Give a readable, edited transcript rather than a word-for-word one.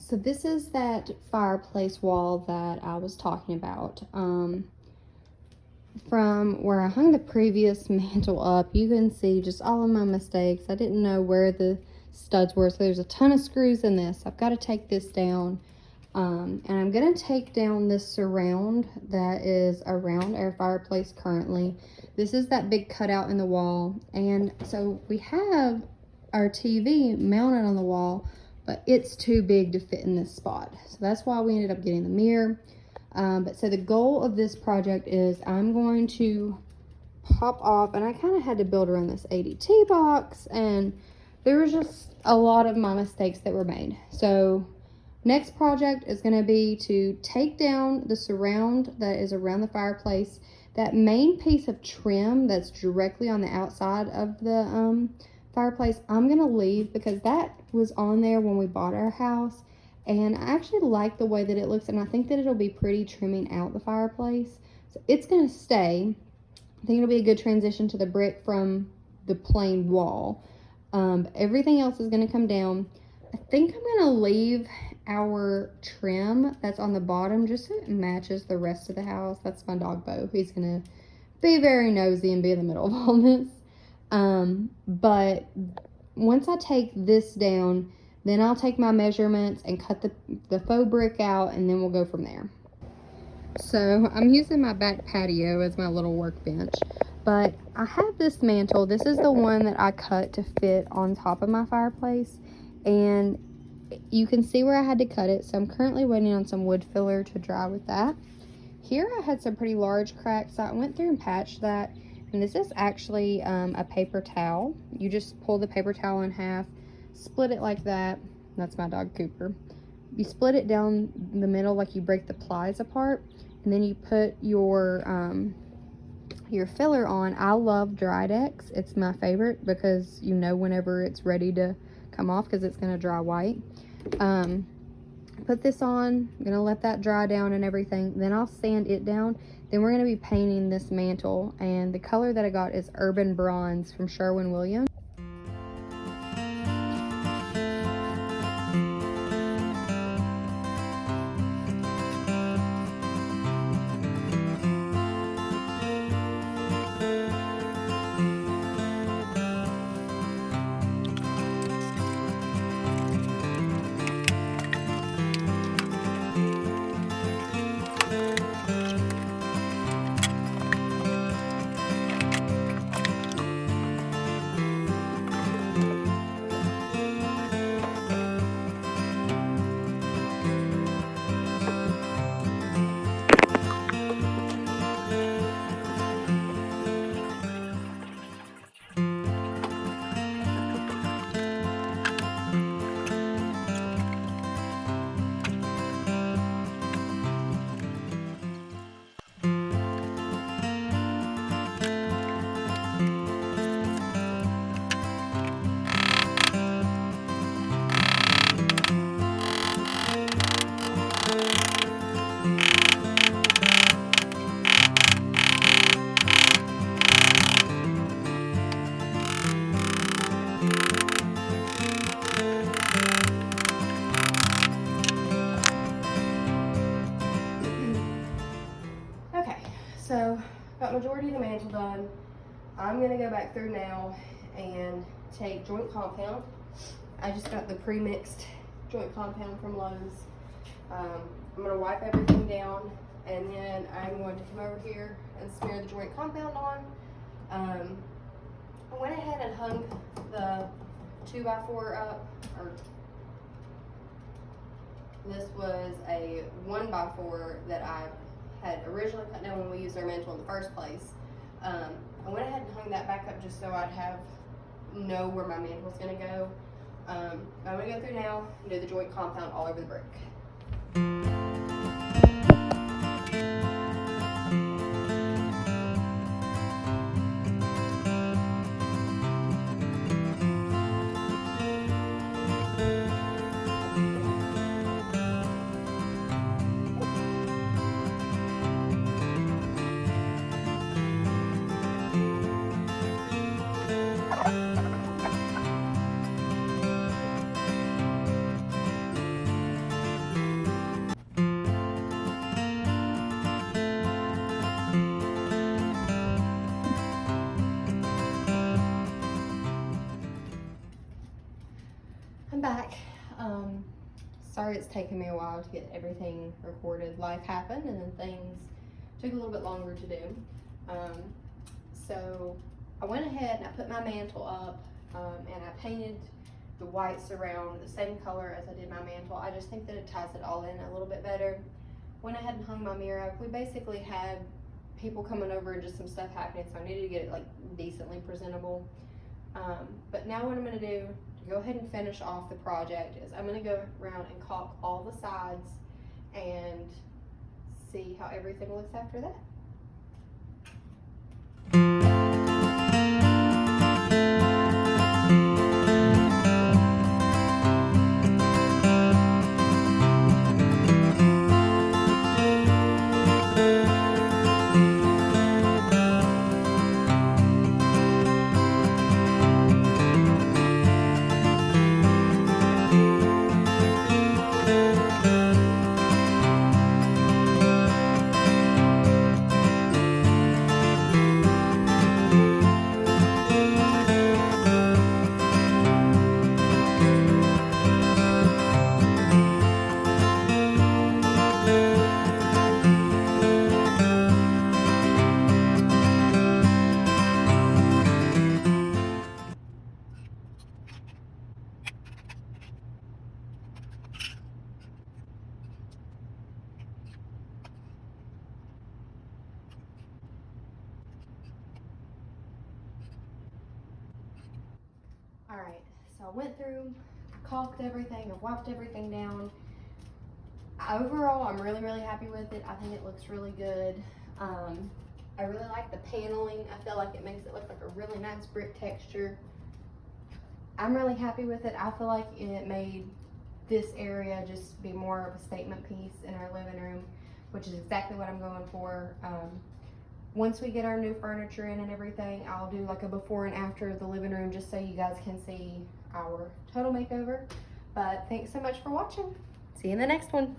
So this is that fireplace wall that I was talking about. From where I hung the previous mantle up, you can see just all of my mistakes. I didn't know where the studs were, so there's a ton of screws in this. I've got to take this down. And I'm going to take down this surround that is around our fireplace currently. This is that big cutout in the wall. And so we have our TV mounted on the wall, but it's too big to fit in this spot. So that's why we ended up getting the mirror. But so the goal of this project is I'm going to pop off, and I kind of had to build around this ADT box, and there was just a lot of my mistakes that were made. So next project is going to be to take down the surround that is around the fireplace. That main piece of trim that's directly on the outside of the fireplace, I'm going to leave because that was on there when we bought our house. And I actually like the way that it looks, and I think that it'll be pretty trimming out the fireplace. So it's going to stay. I think it'll be a good transition to the brick from the plain wall. Everything else is going to come down. I think I'm going to leave our trim that's on the bottom just so it matches the rest of the house. That's my dog Bo. He's going to be very nosy and be in the middle of all this. But once I take this down, then I'll take my measurements and cut the faux brick out, and then we'll go from there. So I'm using my back patio as my little workbench, but I have this mantle. This is the one that I cut to fit on top of my fireplace, and you can see where I had to cut it. So I'm currently waiting on some wood filler to dry with that. Here I had some pretty large cracks, so I went through and patched that. And this is actually a paper towel. You just pull the paper towel in half, split it like that. That's my dog Cooper. You split it down the middle like you break the plies apart, and then you put your filler on. I love Dried X. It's my favorite because you know whenever it's ready to come off because it's going to dry white. Put this on. I'm going to let that dry down and everything. Then I'll sand it down. Then we're going to be painting this mantle, and the color that I got is Urban Bronze from Sherwin-Williams. So, got majority of the mantle done. I'm going to go back through now and take joint compound. I just got the pre-mixed joint compound from Lowe's. I'm going to wipe everything down, and then I'm going to come over here and smear the joint compound on. I went ahead and hung the 2x4 up, or this was a 1x4 that I had originally cut down when we used our mantle in the first place. I went ahead and hung that back up just so I'd know where my mantle was going to go. I'm going to go through now and do the joint compound all over the brick. back. Sorry it's taken me a while to get everything recorded. Life happened and then things took a little bit longer to do. So I went ahead and I put my mantle up, and I painted the white surround the same color as I did my mantle. I just think that it ties it all in a little bit better. Went ahead and hung my mirror up. We basically had people coming over and just some stuff happening, so I needed to get it like decently presentable. But now what I'm going to do to go ahead and finish off the project is I'm going to go around and caulk all the sides and see how everything looks after that. Alright, so I went through, I caulked everything, I wiped everything down. Overall, I'm really happy with it. I think it looks really good. I really like the paneling. I feel like it makes it look like a really nice brick texture. I'm really happy with it. I feel like it made this area just be more of a statement piece in our living room, which is exactly what I'm going for. Once we get our new furniture in and everything, I'll do like a before and after of the living room just so you guys can see our total makeover. But thanks so much for watching. See you in the next one.